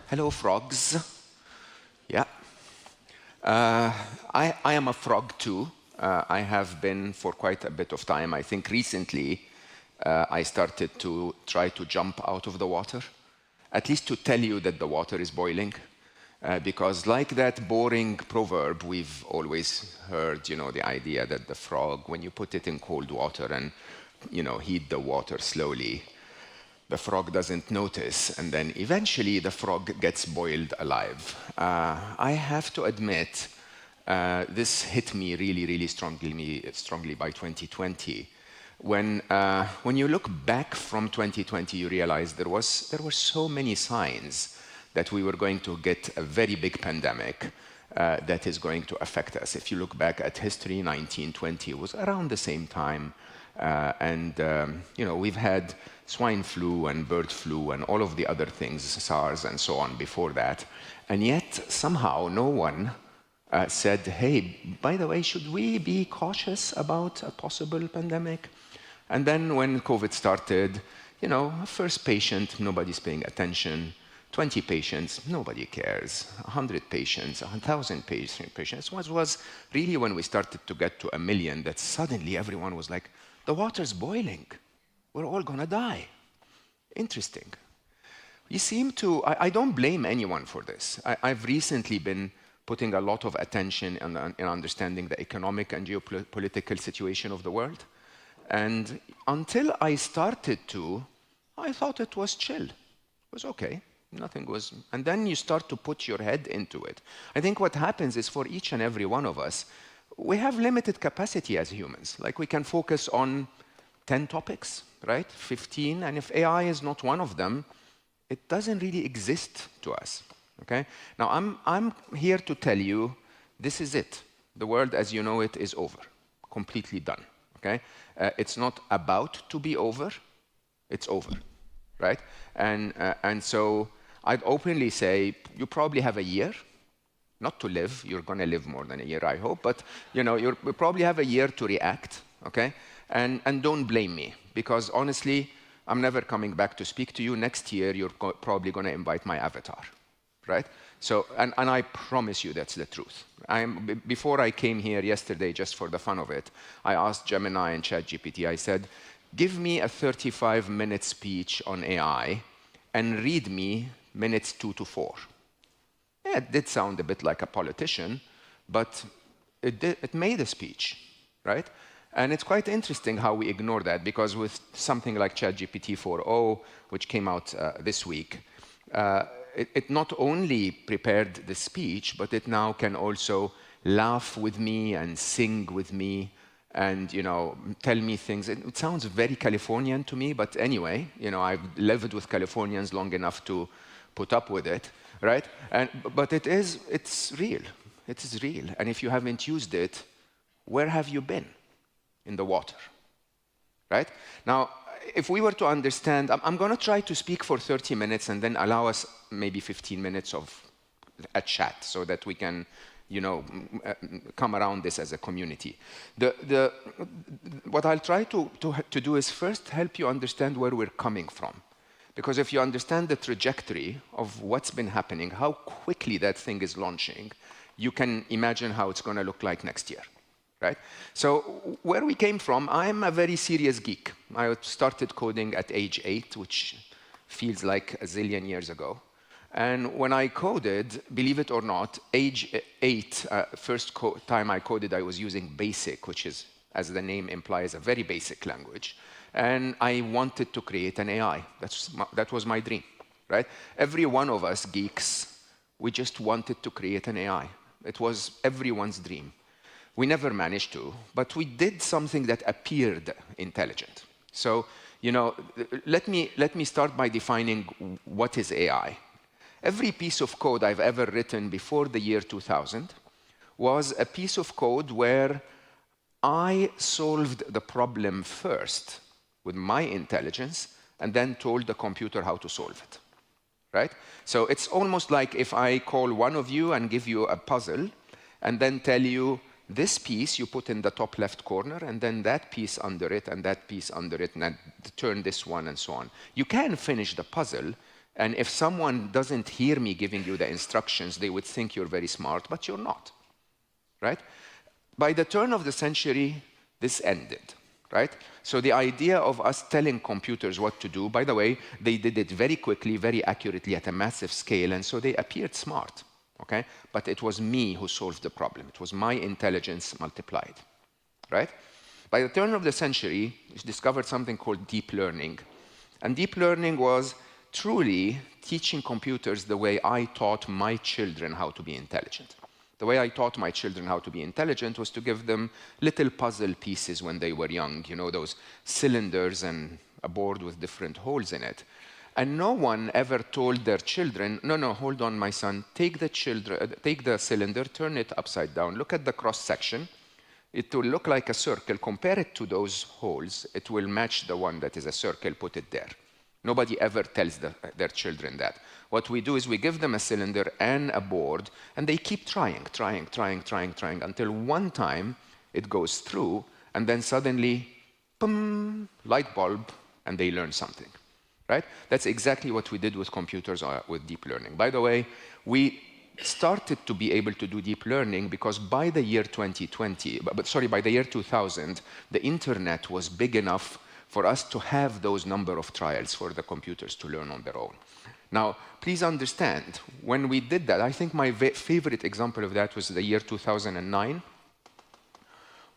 Hello, frogs. Yeah. I am a frog too. I have been for quite a bit of time. I think recently I started to try to jump out of the water, at least to tell you that the water is boiling. Because like that boring proverb, we've always heard, the idea that the frog, when you put it in cold water and, heat the water slowly, the frog doesn't notice, and then eventually the frog gets boiled alive. I have to admit, this hit me really, really strongly by 2020. When you look back from 2020, you realize there were so many signs that we were going to get a very big pandemic that is going to affect us. If you look back at history, 1920 was around the same time. We've had swine flu and bird flu and all of the other things, SARS and so on before that. And yet, somehow, no one said, hey, by the way, should we be cautious about a possible pandemic? And then when COVID started, first patient, nobody's paying attention. 20 patients, nobody cares. 100 patients, 1,000 patients. It was really when we started to get to 1 million that suddenly everyone was like, the water's boiling. We're all gonna die. Interesting. You seem to, I don't blame anyone for this. I've recently been putting a lot of attention in understanding the economic and geopolitical situation of the world. And until I started to, I thought it was chill. It was okay. Nothing was, and then you start to put your head into it. I think what happens is for each and every one of us, we have limited capacity as humans. Like we can focus on 10 topics, right? 15, and if AI is not one of them, it doesn't really exist to us, okay? Now, I'm here to tell you, this is it. The world as you know it is over, completely done, okay? It's not about to be over, it's over, right? And so I'd openly say, you probably have a year, not to live, you're gonna live more than a year, I hope, but you probably have a year to react, okay? And don't blame me, because honestly, I'm never coming back to speak to you. Next year, you're probably gonna invite my avatar, right? So, and I promise you that's the truth. Before I came here yesterday, just for the fun of it, I asked Gemini and ChatGPT, I said, give me a 35-minute speech on AI and read me minutes 2 to 4. Yeah, it did sound a bit like a politician, but it made a speech, right? And it's quite interesting how we ignore that, because with something like ChatGPT 4.0, which came out this week, it not only prepared the speech, but it now can also laugh with me and sing with me and tell me things. It sounds very Californian to me, but anyway, I've lived with Californians long enough to put up with it, right? But it's real. It is real. And if you haven't used it, where have you been? In the water, right? Now, if we were to understand, I'm going to try to speak for 30 minutes and then allow us maybe 15 minutes of a chat so that we can, come around this as a community. What I'll try to do is first help you understand where we're coming from. Because if you understand the trajectory of what's been happening, how quickly that thing is launching, you can imagine how it's going to look like next year. Right? So where we came from, I'm a very serious geek. I started coding at age 8, which feels like a zillion years ago. And when I coded, believe it or not, age 8, first time I coded, I was using BASIC, which is, as the name implies, a very basic language. And I wanted to create an AI. That was my dream, right? Every one of us geeks, we just wanted to create an AI. It was everyone's dream. We never managed to, but we did something that appeared intelligent. So, let me start by defining what is AI. Every piece of code I've ever written before the year 2000 was a piece of code where I solved the problem first with my intelligence and then told the computer how to solve it, right? So it's almost like if I call one of you and give you a puzzle and then tell you, this piece you put in the top left corner, and then that piece under it, and that piece under it, and then turn this one, and so on. You can finish the puzzle, And if someone doesn't hear me giving you the instructions, they would think you're very smart, but you're not, right? By the turn of the century, this ended, right? So the idea of us telling computers what to do, by the way, they did it very quickly, very accurately at a massive scale, and so they appeared smart, okay? But it was me who solved the problem. It was my intelligence multiplied, right? By the turn of the century, we discovered something called deep learning. And deep learning was truly teaching computers the way I taught my children how to be intelligent. The way I taught my children how to be intelligent was to give them little puzzle pieces when they were young, you know, those cylinders and a board with different holes in it. And no one ever told their children, no, hold on, my son, take the cylinder, turn it upside down, look at the cross-section. It will look like a circle. Compare it to those holes. It will match the one that is a circle. Put it there. Nobody ever tells their children that. What we do is we give them a cylinder and a board, and they keep trying, until one time it goes through, and then suddenly, boom, light bulb, and they learn something, right? That's exactly what we did with computers with deep learning. By the way, we started to be able to do deep learning because by the year 2000, the internet was big enough for us to have those number of trials for the computers to learn on their own. Now, please understand, when we did that, I think my favorite example of that was the year 2009.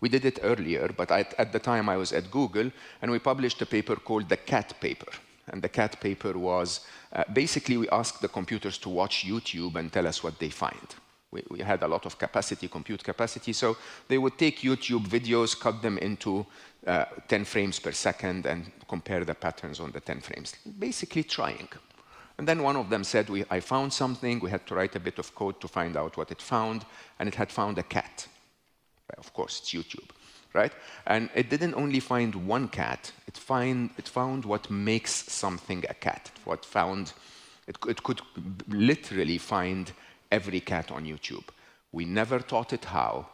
We did it earlier, but at the time I was at Google, and we published a paper called the cat paper. And the cat paper was, basically we asked the computers to watch YouTube and tell us what they find. We had a lot of compute capacity, so they would take YouTube videos, cut them into 10 frames per second, and compare the patterns on the 10 frames, basically trying. And then one of them said, I found something, we had to write a bit of code to find out what it found, and it had found a cat. Of course, it's YouTube, right? And it didn't only find one cat, it found what makes something a cat. It could literally find every cat on YouTube. We never taught it how.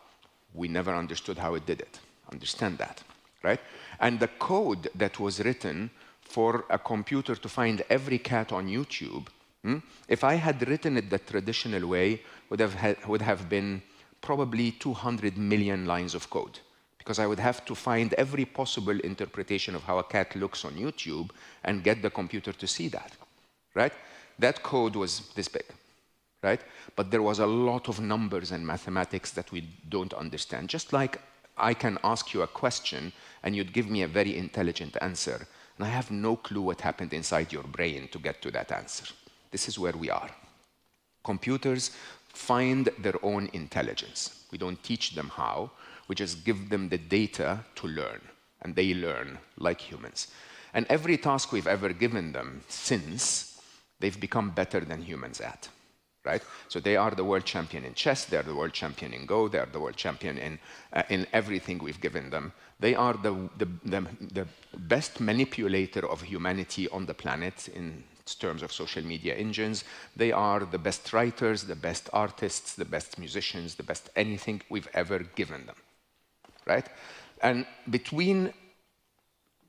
We never understood how it did it. Understand that, right? And the code that was written for a computer to find every cat on YouTube, if I had written it the traditional way, would have been probably 200 million lines of code, because I would have to find every possible interpretation of how a cat looks on YouTube and get the computer to see that, right? That code was this big. Right? But there was a lot of numbers and mathematics that we don't understand. Just like I can ask you a question and you'd give me a very intelligent answer, and I have no clue what happened inside your brain to get to that answer. This is where we are. Computers find their own intelligence. We don't teach them how. We just give them the data to learn, and they learn like humans. And every task we've ever given them since, they've become better than humans at. Right? So they are the world champion in chess, they are the world champion in Go, they are the world champion in everything we've given them. They are the best manipulator of humanity on the planet in terms of social media engines. They are the best writers, the best artists, the best musicians, the best anything we've ever given them. Right? And between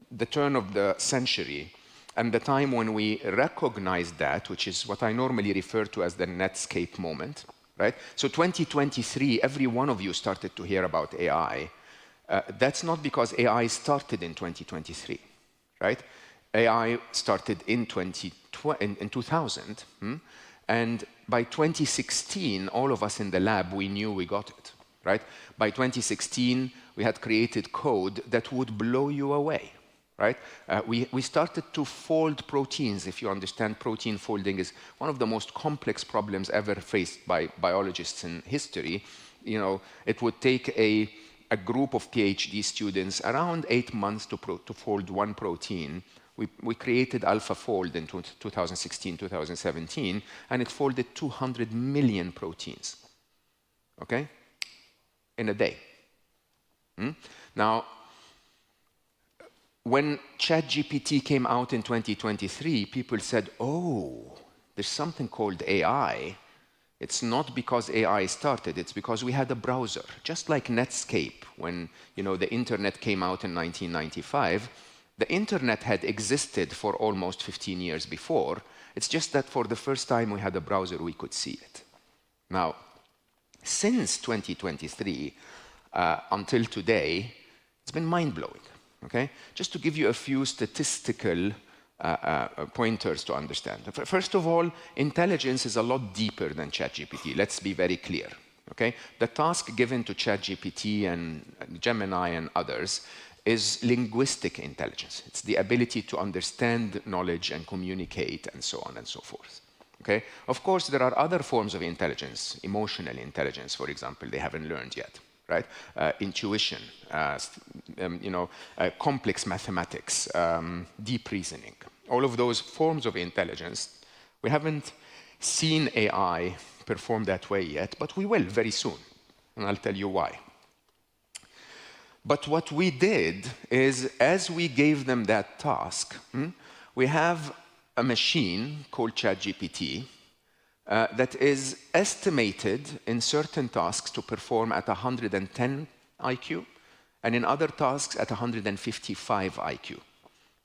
the turn of the century and the time when we recognized that, which is what I normally refer to as the Netscape moment, right? So 2023, every one of you started to hear about AI. That's not because AI started in 2023, right? AI started in 2000, and by 2016, all of us in the lab, we knew we got it, right? By 2016, we had created code that would blow you away. Right? We started to fold proteins. If you understand, protein folding is one of the most complex problems ever faced by biologists in history. You know, it would take a group of PhD students around 8 months to fold one protein. We created AlphaFold in 2016, 2017, and it folded 200 million proteins, okay, in a day. Now, when ChatGPT came out in 2023, people said, oh, there's something called AI. It's not because AI started, it's because we had a browser. Just like Netscape, when the internet came out in 1995, the internet had existed for almost 15 years before, It's just that for the first time we had a browser, we could see it. Now, since 2023 until today, it's been mind-blowing, okay? Just to give you a few statistical pointers to understand. First of all, intelligence is a lot deeper than ChatGPT. Let's be very clear, okay? The task given to ChatGPT and Gemini and others is linguistic intelligence. It's the ability to understand knowledge and communicate and so on and so forth. Okay? Of course, there are other forms of intelligence, emotional intelligence, for example, they haven't learned yet, right? Intuition, complex mathematics, deep reasoning. All of those forms of intelligence, we haven't seen AI perform that way yet, but we will very soon, and I'll tell you why. But what we did is, as we gave them that task, we have a machine called ChatGPT that is estimated in certain tasks to perform at 110 IQ, and in other tasks at 155 IQ.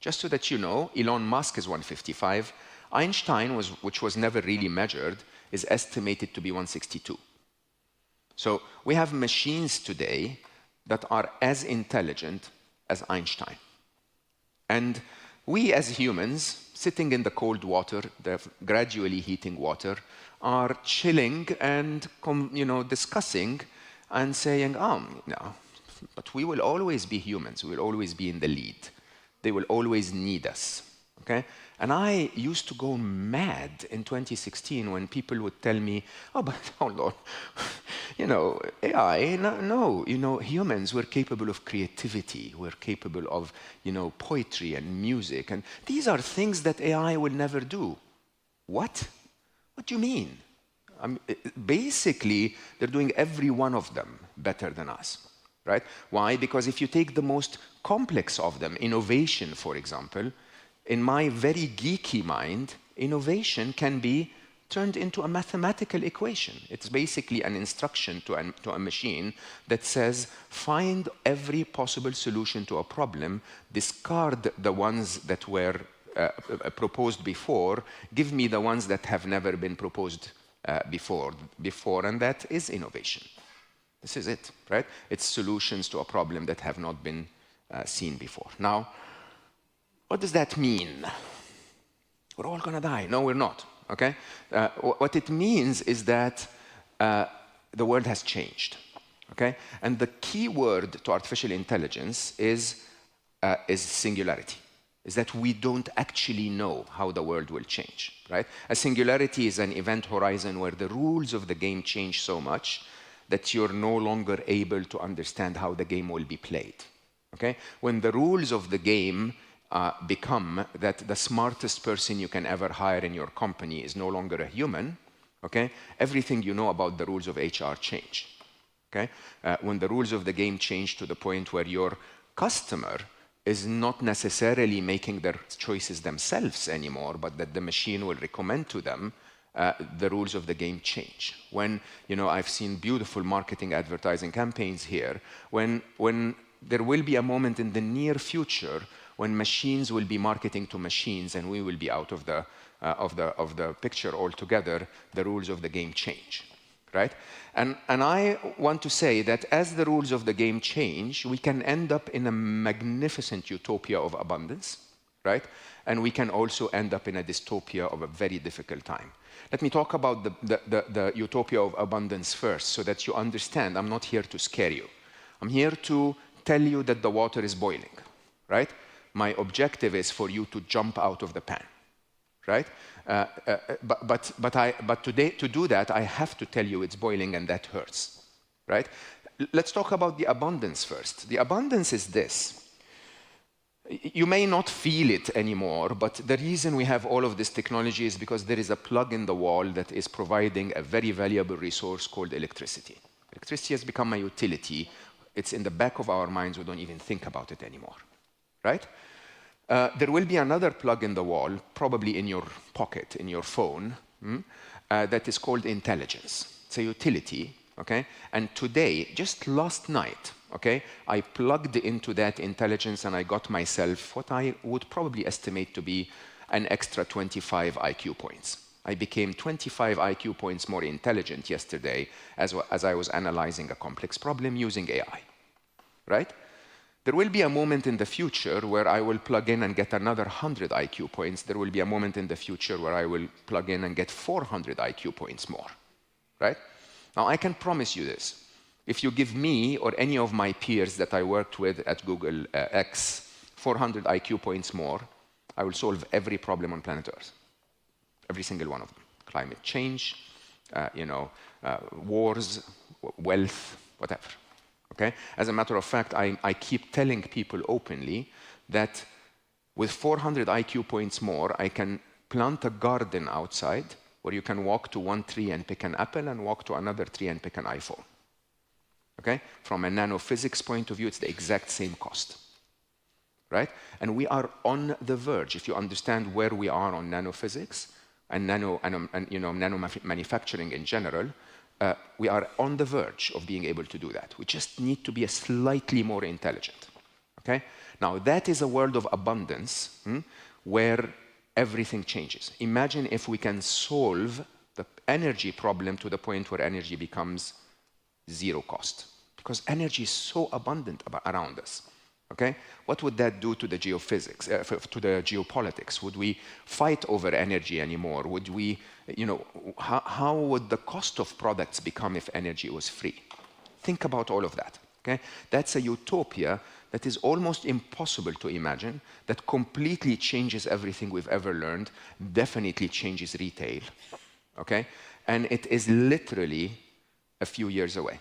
Just so that you know, Elon Musk is 155. Einstein, which was never really measured, is estimated to be 162. So we have machines today that are as intelligent as Einstein. And we as humans, sitting in the cold water, the gradually heating water, are chilling and discussing and saying, no, but we will always be humans. We will always be in the lead. They will always need us, okay? And I used to go mad in 2016 when people would tell me, but hold on, AI, no, humans, we're capable of creativity, we're capable of, poetry and music, and these are things that AI will never do. What? What do you mean? Basically, they're doing every one of them better than us, right? Why? Because if you take the most complex of them, innovation, for example, in my very geeky mind, innovation can be turned into a mathematical equation. It's basically an instruction to a machine that says, find every possible solution to a problem, discard the ones that were proposed before, give me the ones that have never been proposed before, and that is innovation. This is it, right? It's solutions to a problem that have not been seen before. Now, what does that mean? We're all going to die. No, we're not, okay? What it means is that the world has changed, okay? And the key word to artificial intelligence is singularity, is that we don't actually know how the world will change, right? A singularity is an event horizon where the rules of the game change so much that you're no longer able to understand how the game will be played, okay? When the rules of the game become that the smartest person you can ever hire in your company is no longer a human, okay? Everything you know about the rules of HR change, okay? When the rules of the game change to the point where your customer is not necessarily making their choices themselves anymore, but that the machine will recommend to them, the rules of the game change. When, I've seen beautiful marketing advertising campaigns here, when there will be a moment in the near future when machines will be marketing to machines and we will be out of the picture altogether, the rules of the game change, right? And I want to say that as the rules of the game change, we can end up in a magnificent utopia of abundance, right? And we can also end up in a dystopia of a very difficult time. Let me talk about the utopia of abundance first so that you understand I'm not here to scare you. I'm here to tell you that the water is boiling, right? My objective is for you to jump out of the pan, right? But today, to do that, I have to tell you it's boiling and that hurts, right? Let's talk about the abundance first. The abundance is this. You may not feel it anymore, but the reason we have all of this technology is because there is a plug in the wall that is providing a very valuable resource called electricity. Electricity has become a utility. It's in the back of our minds. We don't even think about it anymore, right? There will be another plug in the wall, probably in your pocket, in your phone, that is called intelligence. It's a utility, okay? And today, just last night, okay, I plugged into that intelligence and I got myself what I would probably estimate to be an extra 25 IQ points. I became 25 IQ points more intelligent yesterday as I was analyzing a complex problem using AI, right? There will be a moment in the future where I will plug in and get another 100 IQ points. There will be a moment in the future where I will plug in and get 400 IQ points more, right? Now, I can promise you this. If you give me or any of my peers that I worked with at Google X 400 IQ points more, I will solve every problem on planet Earth. Every single one of them. Climate change, wars, wealth, whatever. Okay? As a matter of fact, I keep telling people openly that with 400 IQ points more, I can plant a garden outside where you can walk to one tree and pick an apple and walk to another tree and pick an iPhone. Okay? From a nanophysics point of view, it's the exact same cost. Right? And we are on the verge. If you understand where we are on nanophysics and nano manufacturing in general, we are on the verge of being able to do that. We just need to be slightly more intelligent. Okay? Now, that is a world of abundance where everything changes. Imagine if we can solve the energy problem to the point where energy becomes zero cost. Because energy is so abundant around us. Okay? What would that do to the geophysics, to the geopolitics? Would we fight over energy anymore? Would we, how would the cost of products become if energy was free? Think about all of that. Okay? That's a utopia that is almost impossible to imagine, that completely changes everything we've ever learned, definitely changes retail. Okay? And it is literally a few years away.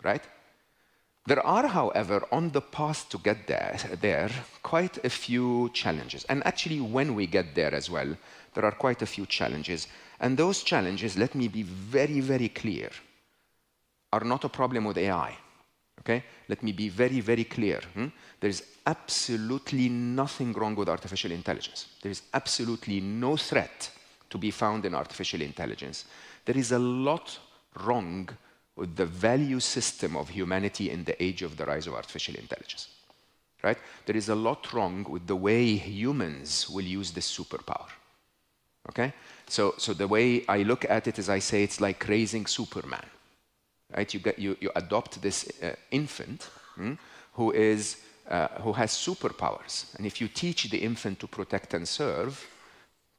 Right? There are, however, on the path to get there, quite a few challenges. And actually, when we get there as well, there are quite a few challenges. And those challenges, let me be very, very clear, are not a problem with AI. Okay? Let me be very, very clear. There is absolutely nothing wrong with artificial intelligence. There is absolutely no threat to be found in artificial intelligence. There is a lot wrong with the value system of humanity in the age of the rise of artificial intelligence, right? There is a lot wrong with the way humans will use this superpower, okay? So the way I look at it is I say it's like raising Superman, right? You adopt this infant who has superpowers, and if you teach the infant to protect and serve,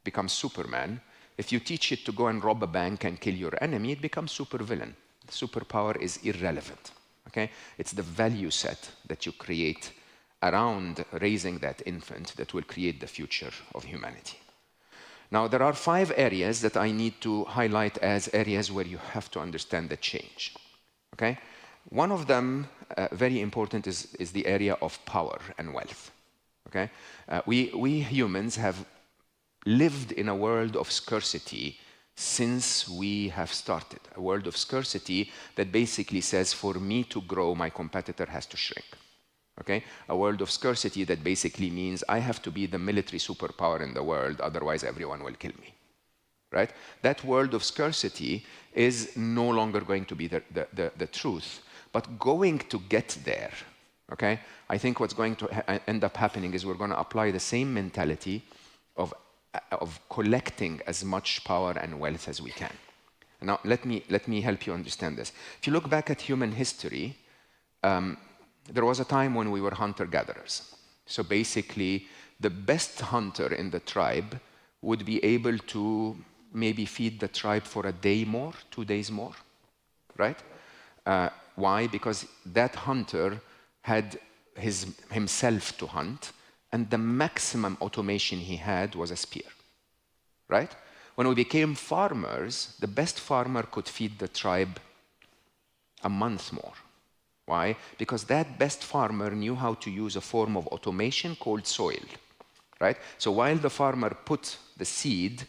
becomes Superman. If you teach it to go and rob a bank and kill your enemy, it becomes supervillain. Superpower is irrelevant, okay? It's the value set that you create around raising that infant that will create the future of humanity. Now, there are 5 areas that I need to highlight as areas where you have to understand the change, okay? One of them, very important, is the area of power and wealth, okay? We humans have lived in a world of scarcity since we have started, a world of scarcity that basically says, for me to grow, my competitor has to shrink. Okay? A world of scarcity that basically means I have to be the military superpower in the world, otherwise everyone will kill me. Right? That world of scarcity is no longer going to be the truth, but going to get there. Okay? I think what's going to end up happening is we're going to apply the same mentality of collecting as much power and wealth as we can. Now, let me help you understand this. If you look back at human history, there was a time when we were hunter-gatherers. So basically, the best hunter in the tribe would be able to maybe feed the tribe for a day more, 2 days more, right? Why? Because that hunter had himself to hunt, and the maximum automation he had was a spear, right? When we became farmers, the best farmer could feed the tribe a month more. Why? Because that best farmer knew how to use a form of automation called soil, right? So while the farmer put the seed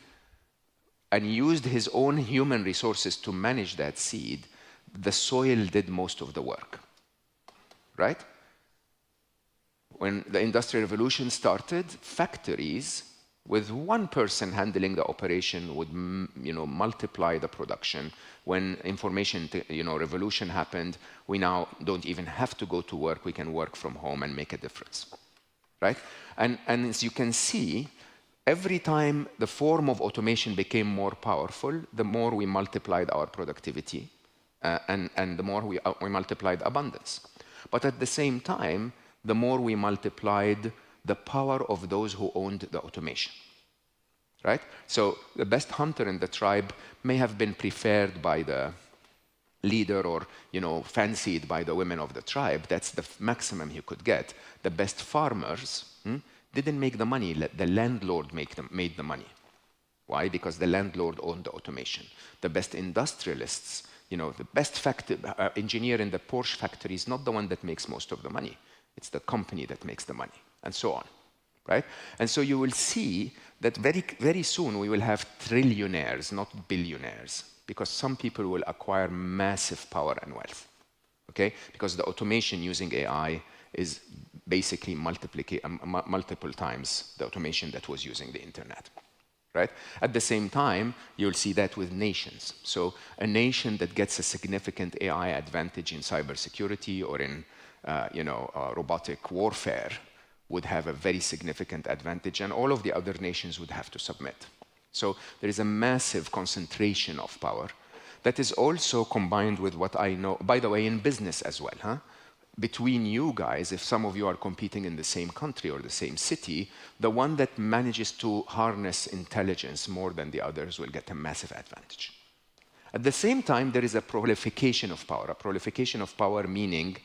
and used his own human resources to manage that seed, the soil did most of the work, right? When the Industrial Revolution started, factories with one person handling the operation would, multiply the production. When information, revolution happened, we now don't even have to go to work. We can work from home and make a difference, right? And as you can see, every time the form of automation became more powerful, the more we multiplied our productivity and the more we multiplied abundance. But at the same time, the more we multiplied the power of those who owned the automation. Right? So the best hunter in the tribe may have been preferred by the leader or fancied by the women of the tribe. That's the maximum he could get. The best farmers didn't make the money. The landlord made the money. Why? Because the landlord owned the automation. The best industrialists, the best engineer in the Porsche factory is not the one that makes most of the money. It's the company that makes the money, and so on. Right? And so you will see that very, very soon we will have trillionaires, not billionaires, because some people will acquire massive power and wealth. Okay? Because the automation using AI is basically multiple times the automation that was using the internet. Right? At the same time, you'll see that with nations. So a nation that gets a significant AI advantage in cybersecurity or in robotic warfare would have a very significant advantage, and all of the other nations would have to submit. So there is a massive concentration of power that is also combined with what I know, by the way, in business as well. Between you guys, if some of you are competing in the same country or the same city, the one that manages to harness intelligence more than the others will get a massive advantage. At the same time, there is a proliferation of power. A proliferation of power meaning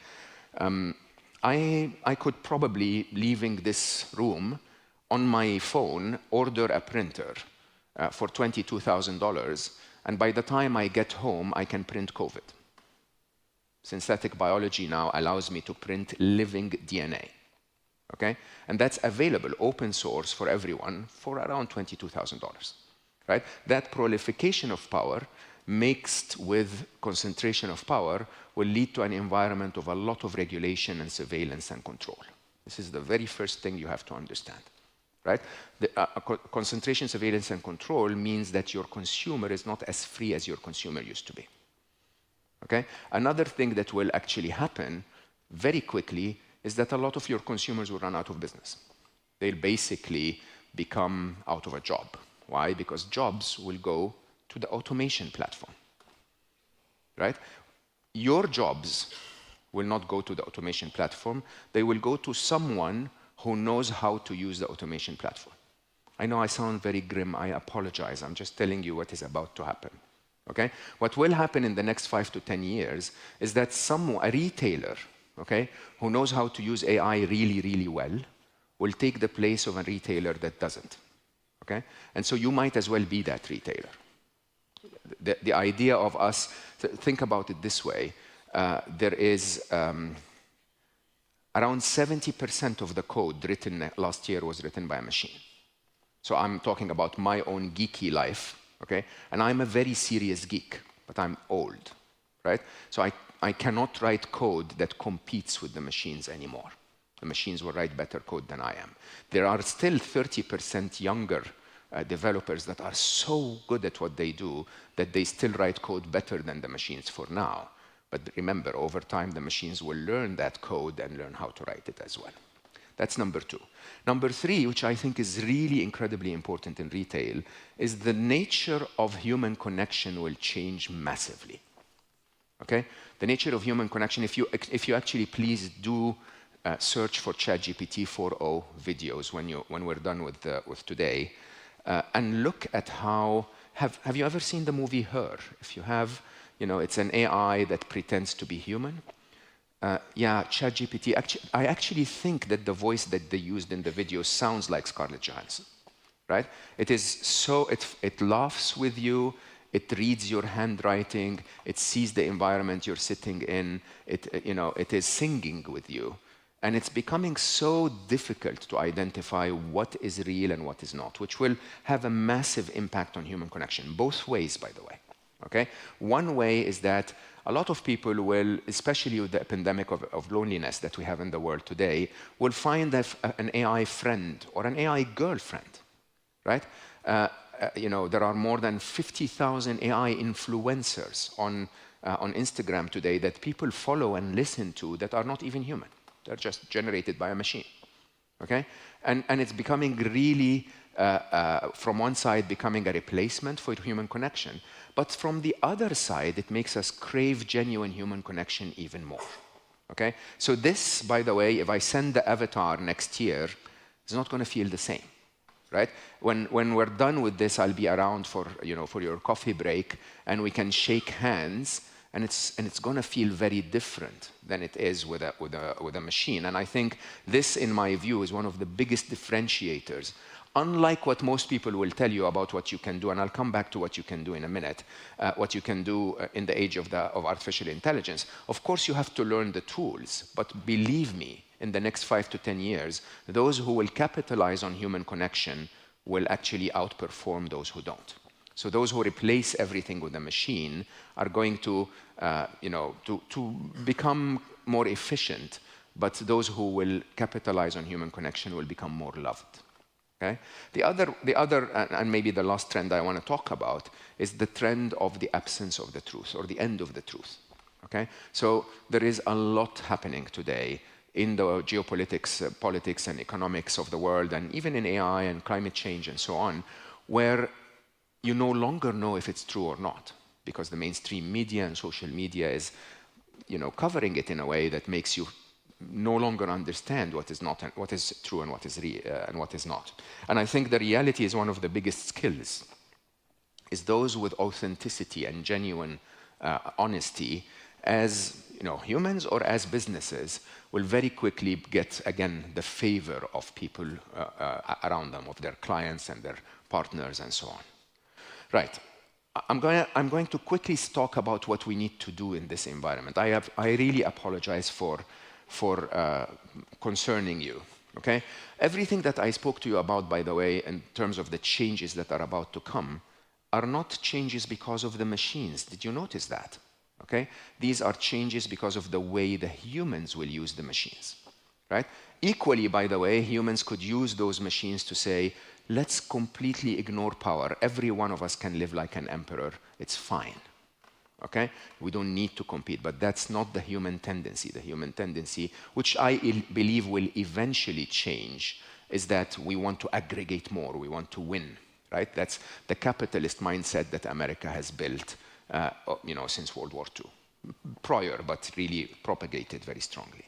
I could probably, leaving this room, on my phone, order a printer for $22,000, and by the time I get home, I can print COVID. Synthetic biology now allows me to print living DNA. Okay? And that's available, open source for everyone, for around $22,000. Right? That proliferation of power mixed with concentration of power will lead to an environment of a lot of regulation and surveillance and control. This is the very first thing you have to understand. Right? The concentration, surveillance, and control means that your consumer is not as free as your consumer used to be. Okay? Another thing that will actually happen very quickly is that a lot of your consumers will run out of business. They'll basically become out of a job. Why? Because jobs will go to the automation platform. Right? Your jobs will not go to the automation platform. They will go to someone who knows how to use the automation platform. I know I sound very grim. I apologize. I'm just telling you what is about to happen. Okay? What will happen in the next 5 to 10 years is that a retailer, okay, who knows how to use AI really, really well, will take the place of a retailer that doesn't. Okay? And so you might as well be that retailer. The idea of us, think about it this way, there is around 70% of the code written last year was written by a machine. So I'm talking about my own geeky life, okay? And I'm a very serious geek, but I'm old, right? So I cannot write code that competes with the machines anymore. The machines will write better code than I am. There are still 30% younger developers that are so good at what they do that they still write code better than the machines for now. But remember, over time, the machines will learn that code and learn how to write it as well. That's number 2. Number 3, which I think is really incredibly important in retail, is the nature of human connection will change massively. Okay? The nature of human connection, if you actually please do search for ChatGPT 4.0 videos when we're done with today, and look at how, have you ever seen the movie Her? If you have, it's an AI that pretends to be human. Yeah, ChatGPT, I actually think that the voice that they used in the video sounds like Scarlett Johansson, right? It is so, it laughs with you, it reads your handwriting, it sees the environment you're sitting in, it is singing with you. And it's becoming so difficult to identify what is real and what is not, which will have a massive impact on human connection, both ways, by the way. Okay? One way is that a lot of people will, especially with the pandemic of loneliness that we have in the world today, will find an AI friend or an AI girlfriend, right? There are more than 50,000 AI influencers on Instagram today that people follow and listen to that are not even human. They're just generated by a machine, okay? And it's becoming really from one side, becoming a replacement for human connection, but from the other side, it makes us crave genuine human connection even more. Okay? So this, by the way, if I send the avatar next year, it's not going to feel the same. Right? When we're done with this, I'll be around for your coffee break, and we can shake hands, and it's going to feel very different than it is with a machine. And I think this, in my view, is one of the biggest differentiators. Unlike what most people will tell you about what you can do, and I'll come back to what you can do in a minute, what you can do in the age of artificial intelligence. Of course, you have to learn the tools, but believe me, in the next 5 to 10 years, those who will capitalize on human connection will actually outperform those who don't. So those who replace everything with a machine are going to become more efficient, but those who will capitalize on human connection will become more loved. Okay? The other, and maybe the last trend I want to talk about, is the trend of the absence of the truth, or the end of the truth. Okay? So there is a lot happening today in the geopolitics, politics and economics of the world, and even in AI and climate change and so on, where you no longer know if it's true or not, because the mainstream media and social media is, covering it in a way that makes you no longer understand what is not, what is true and what is and what is not. And I think the reality is one of the biggest skills is those with authenticity and genuine honesty, as humans or as businesses, will very quickly get, again, the favor of people around them, of their clients and their partners and so on. Right. I'm going to quickly talk about what we need to do in this environment. I really apologize for concerning you. Okay? Everything that I spoke to you about, by the way, in terms of the changes that are about to come, are not changes because of the machines. Did you notice that? Okay? These are changes because of the way the humans will use the machines, right? Equally, by the way, humans could use those machines to say, let's completely ignore power. Every one of us can live like an emperor. It's fine, okay? We don't need to compete, but that's not the human tendency. The human tendency, which I believe will eventually change, is that we want to aggregate more. We want to win, right? That's the capitalist mindset that America has built since World War II. Prior, but really propagated very strongly.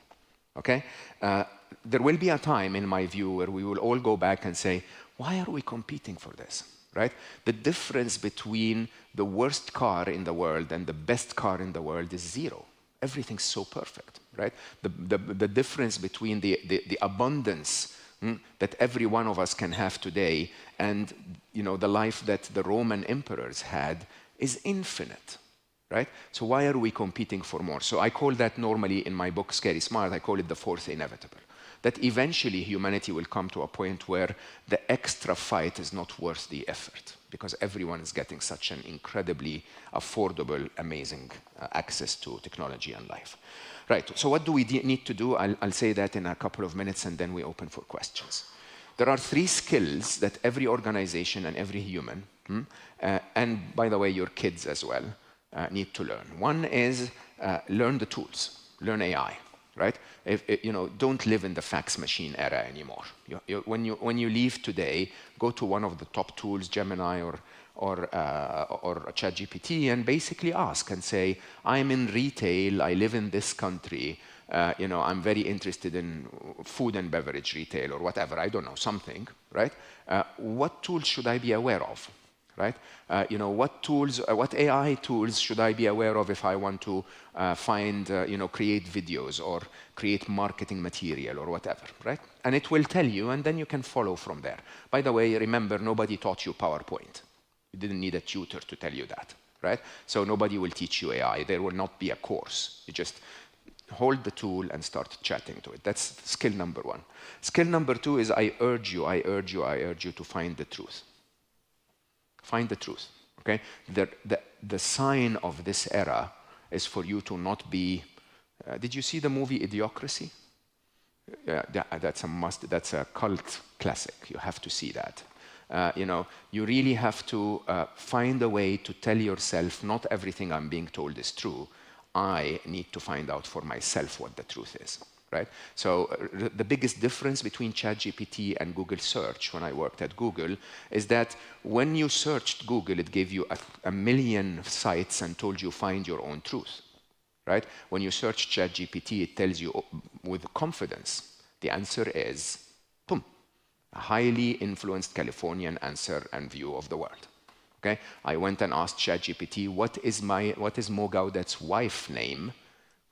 Okay? There will be a time, in my view, where we will all go back and say, why are we competing for this? Right? The difference between the worst car in the world and the best car in the world is zero. Everything's so perfect, right? The difference between the abundance that every one of us can have today and the life that the Roman emperors had is infinite, right? So why are we competing for more? So I call that normally in my book, Scary Smart, I call it the fourth inevitable. That eventually humanity will come to a point where the extra fight is not worth the effort because everyone is getting such an incredibly affordable, amazing access to technology and life. Right, so what do we need to do? I'll say that in a couple of minutes and then we open for questions. There are 3 skills that every organization and every human, and by the way, your kids as well, need to learn. One is learn the tools, learn AI, right? Don't live in the fax machine era anymore. When you leave today, go to one of the top tools, Gemini or ChatGPT, and basically ask and say, I'm in retail, I live in this country, I'm very interested in food and beverage retail or whatever, I don't know, something, right? What tools should I be aware of, right? What AI tools should I be aware of if I want to create videos or create marketing material or whatever, right? And it will tell you, and then you can follow from there. By the way, remember, nobody taught you PowerPoint. You didn't need a tutor to tell you that, right? So nobody will teach you AI. There will not be a course. You just hold the tool and start chatting to it. That's skill number 1. Skill number 2 is I urge you to find the truth. Find the truth, okay? The sign of this era is for you to not be... did you see the movie Idiocracy? Yeah, that's a must. That's a cult classic. You have to see that. You really have to find a way to tell yourself, not everything I'm being told is true. I need to find out for myself what the truth is, right? So the biggest difference between ChatGPT and Google search when I worked at Google is that when you searched Google, it gave you a million sites and told you find your own truth, right? When you search ChatGPT, it tells you with confidence, the answer is, boom, a highly influenced Californian answer and view of the world. Okay? I went and asked ChatGPT, what is Mo Gaudet's wife's name?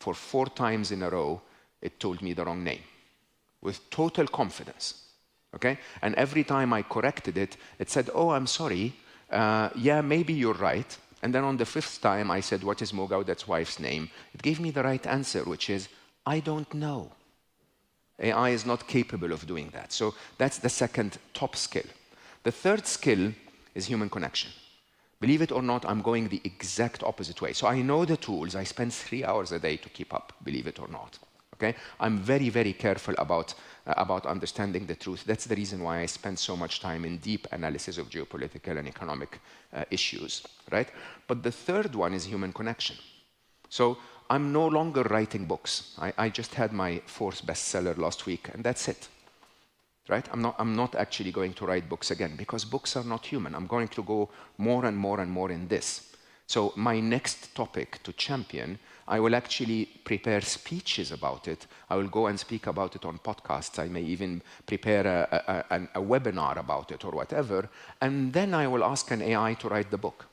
For 4 times in a row, it told me the wrong name, with total confidence. Okay? And every time I corrected it, it said, oh, I'm sorry, yeah, maybe you're right. And then on the 5th time, I said, what is Mo Gaudet's wife's name? It gave me the right answer, which is, I don't know. AI is not capable of doing that. So that's the second top skill. The third skill is human connection. Believe it or not, I'm going the exact opposite way. So I know the tools. I spend 3 hours a day to keep up, believe it or not. Okay? I'm very, very careful about understanding the truth. That's the reason why I spend so much time in deep analysis of geopolitical and economic issues, right? But the third one is human connection. So I'm no longer writing books. I just had my 4th bestseller last week, and that's it. Right? I'm not actually going to write books again because books are not human. I'm going to go more and more and more in this. So my next topic to champion, I will actually prepare speeches about it. I will go and speak about it on podcasts. I may even prepare a webinar about it or whatever. And then I will ask an AI to write the book.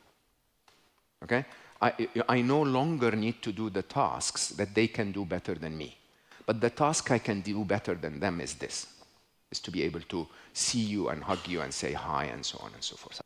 Okay? I no longer need to do the tasks that they can do better than me. But the task I can do better than them is this. Is to be able to see you and hug you and say hi and so on and so forth.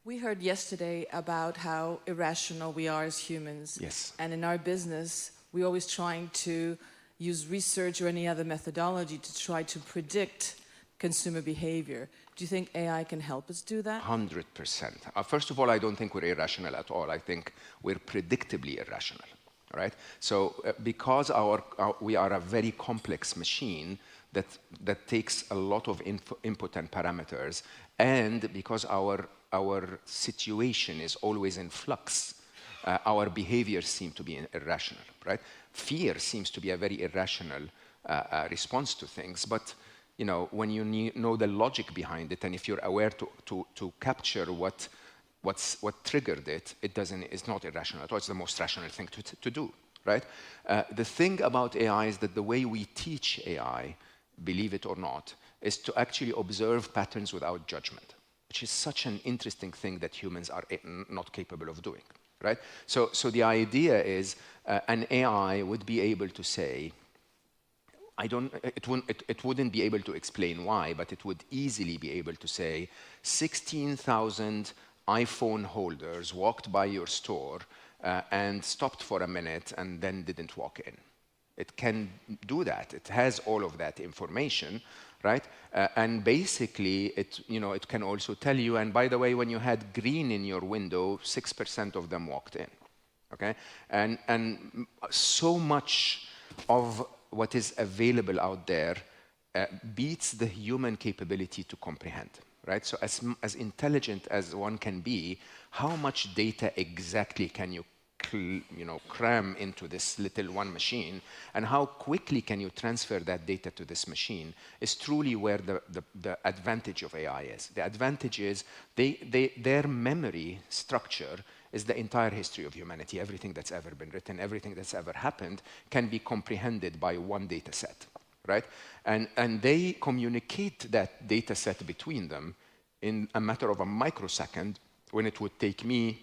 We heard yesterday about how irrational we are as humans. Yes. And in our business, we're always trying to use research or any other methodology to try to predict consumer behavior. Do you think AI can help us do that? 100%. First of all, I don't think we're irrational at all. I think we're predictably irrational. Right? So because we are a very complex machine, that takes a lot of input and parameters, and because our situation is always in flux, our behaviors seem to be irrational, right? Fear seems to be a very irrational response to things, but you know, when you know the logic behind it, and if you're aware to capture what triggered it, it's not irrational at all. It's the most rational thing to do, right? The thing about AI is that the way we teach AI, believe it or not, is to actually observe patterns without judgment, which is such an interesting thing that humans are not capable of doing, right? So the idea is an AI would be able to say, it wouldn't be able to explain why, but it would easily be able to say, 16,000 iPhone holders walked by your store and stopped for a minute and then didn't walk in. It can do that. It has all of that information, right? And basically, it can also tell you, and by the way, when you had green in your window, 6% of them walked in, okay? And so much of what is available out there beats the human capability to comprehend, right? So as intelligent as one can be, how much data exactly can you cram into this little one machine, and how quickly can you transfer that data to this machine is truly where the advantage of AI is. The advantage is their memory structure is the entire history of humanity. Everything that's ever been written, everything that's ever happened can be comprehended by one data set, right? And they communicate that data set between them in a matter of a microsecond, when it would take me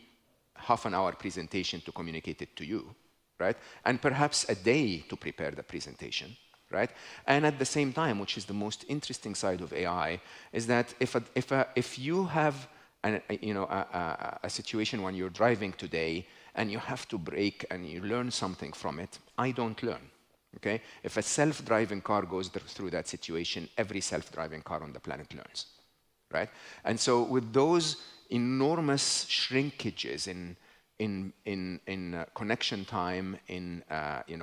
half an hour presentation to communicate it to you, right? And perhaps a day to prepare the presentation, right? And at the same time, which is the most interesting side of AI, is that if you have a situation when you're driving today and you have to brake and you learn something from it, I don't learn, okay? If a self-driving car goes through that situation, every self-driving car on the planet learns, right? And so with those enormous shrinkages in connection time, in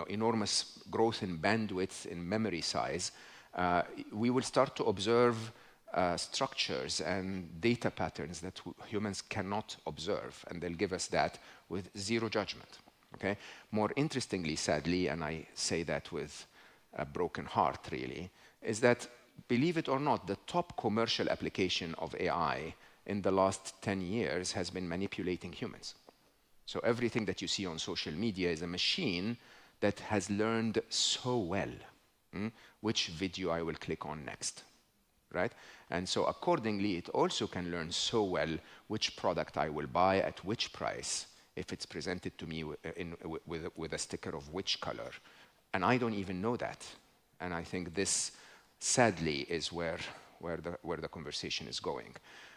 enormous growth in bandwidth, in memory size, we will start to observe structures and data patterns that humans cannot observe, and they'll give us that with zero judgment. Okay. More interestingly, sadly, and I say that with a broken heart, really, is that, believe it or not, the top commercial application of AI in the last 10 years has been manipulating humans. So everything that you see on social media is a machine that has learned so well which video I will click on next, right? And so accordingly, it also can learn so well which product I will buy at which price if it's presented to me with a sticker of which color. And I don't even know that. And I think this, sadly, is where the conversation is going.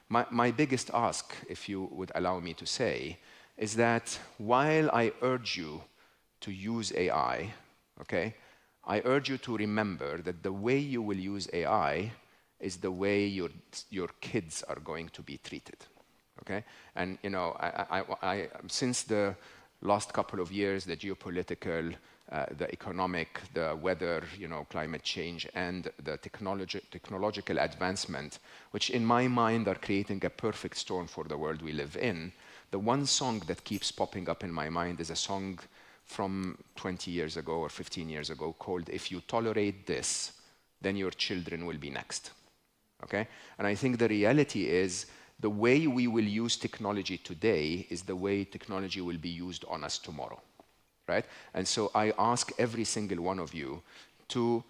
My biggest ask, if you would allow me to say, is that while I urge you to use AI, okay, I urge you to remember that the way you will use AI is the way your kids are going to be treated, okay? And you know, since the last couple of years, the geopolitical, the economic, the weather, you know, climate change, and the technological advancement, which in my mind are creating a perfect storm for the world we live in, the one song that keeps popping up in my mind is a song from 20 years ago or 15 years ago called "If You Tolerate This, Then Your Children Will Be Next." Okay? And I think the reality is the way we will use technology today is the way technology will be used on us tomorrow, right? And so I ask every single one of you to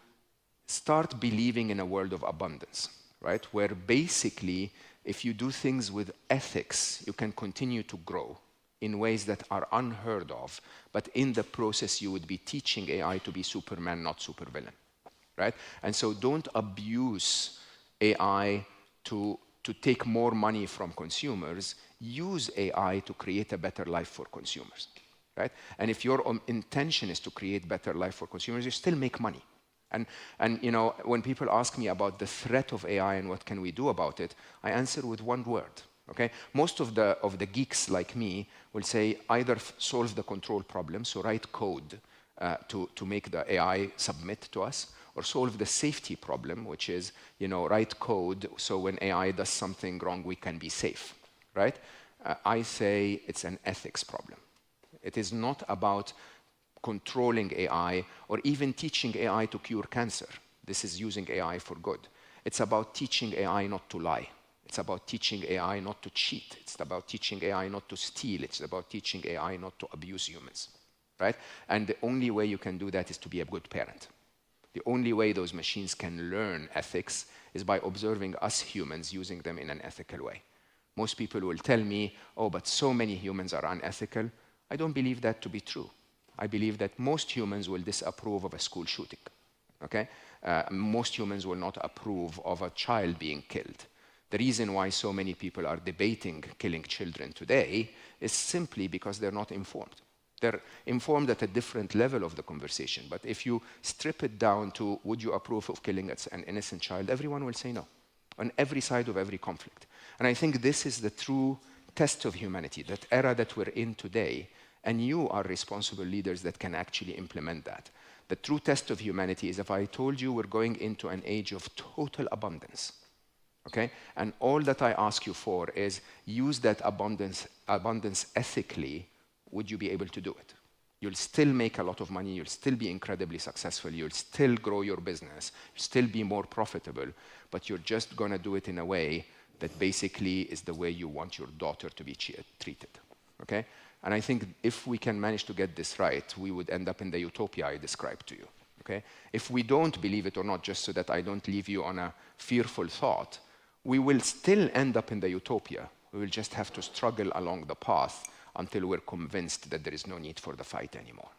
start believing in a world of abundance, right? Where basically, if you do things with ethics, you can continue to grow in ways that are unheard of, but in the process, you would be teaching AI to be Superman, not supervillain, right? And so don't abuse AI to take more money from consumers. Use AI to create a better life for consumers, right? And if your intention is to create better life for consumers, you still make money. And you know, when people ask me about the threat of AI and what can we do about it, I answer with one word. Okay? Most of the geeks like me will say either solve the control problem, so write code to make the AI submit to us, or solve the safety problem, which is, you know, write code so when AI does something wrong, we can be safe, right? I say it's an ethics problem. It is not about controlling AI or even teaching AI to cure cancer. This is using AI for good. It's about teaching AI not to lie. It's about teaching AI not to cheat. It's about teaching AI not to steal. It's about teaching AI not to abuse humans, right? And the only way you can do that is to be a good parent. The only way those machines can learn ethics is by observing us humans using them in an ethical way. Most people will tell me, oh, but so many humans are unethical. I don't believe that to be true. I believe that most humans will disapprove of a school shooting, okay? Most humans will not approve of a child being killed. The reason why so many people are debating killing children today is simply because they're not informed. They're informed at a different level of the conversation. But if you strip it down to, would you approve of killing an innocent child, everyone will say no, on every side of every conflict. And I think this is the true test of humanity, that era that we're in today, and you are responsible leaders that can actually implement that. The true test of humanity is if I told you we're going into an age of total abundance, okay? And all that I ask you for is use that abundance ethically. Would you be able to do it? You'll still make a lot of money, you'll still be incredibly successful, you'll still grow your business, you'll still be more profitable, but you're just gonna do it in a way that basically is the way you want your daughter to be treated, okay? And I think if we can manage to get this right, we would end up in the utopia I described to you, okay? If we don't, believe it or not, just so that I don't leave you on a fearful thought, we will still end up in the utopia. We will just have to struggle along the path until we're convinced that there is no need for the fight anymore.